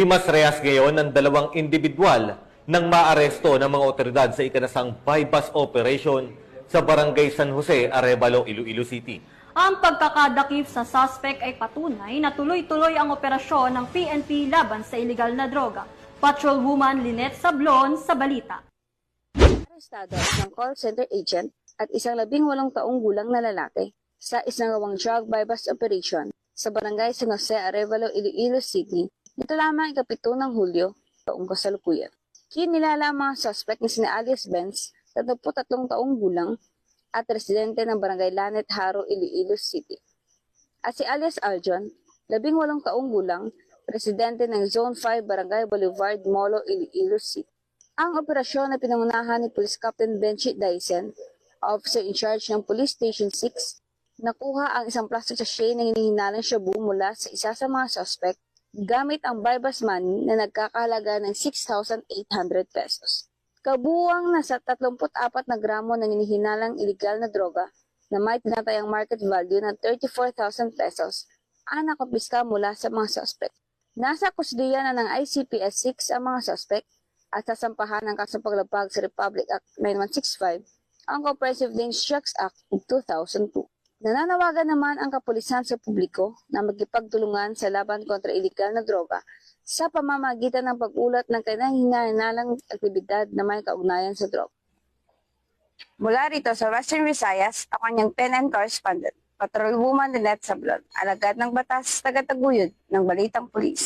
Himas rehas ngayon ng dalawang individual nang maaresto ng mga otoridad sa ikinasang bypass operation sa Barangay San Jose, Arevalo, Iloilo City. Ang pagkakadakip sa suspect ay patunay na tuloy-tuloy ang operasyon ng PNP laban sa iligal na droga. Patrolwoman Lynette Sablon sa balita. Arestado ng call center agent at isang 18 taong gulang na lalaki sa isinagawang drug bypass operation sa Barangay San Jose, Arevalo, Iloilo City nito lamang ika-7 ng Hulyo taong kasalukuyan. Kinilala ang mga suspect na sina alias Benz, 33 taong gulang at residente ng Barangay Lanet Haro, Iloilo City. At si alias Aljon, 18 taong gulang, residente ng Zone 5 Barangay Boulevard, Molo, Iloilo City. Ang operasyon na pinangunahan ni Police Captain Benchit Dyson, officer in charge ng Police Station 6, nakuha ang isang plastic sachet na hinihinalang shabu mula sa isa sa mga suspect gamit ang bypass money na nagkakahalaga ng 6,800 pesos. Kabuuang nasa 34 na gramo ng hinihinalang iligal na droga na may tinatayang market value ng 34,000 pesos ang nakumpiska mula sa mga suspect. Nasa kusdiya na ng ICPS 6 ang mga suspect at sasampahan ng kasong paglabag sa Republic Act 9165, ang Comprehensive Dangerous Drugs Act of 2002. Nananawagan naman ang kapulisan sa publiko na magkipagtulungan sa laban kontra iligal na droga sa pamamagitan ng pag-ulat ng kanilang hinahinalang aktibidad na may kaugnayan sa droga. Mula rito sa Western Visayas, ako niyang PNN correspondent, Patrolwoman Lynette Sablon, alagad ng batas, taga-taguyod ng Balitang Pulis.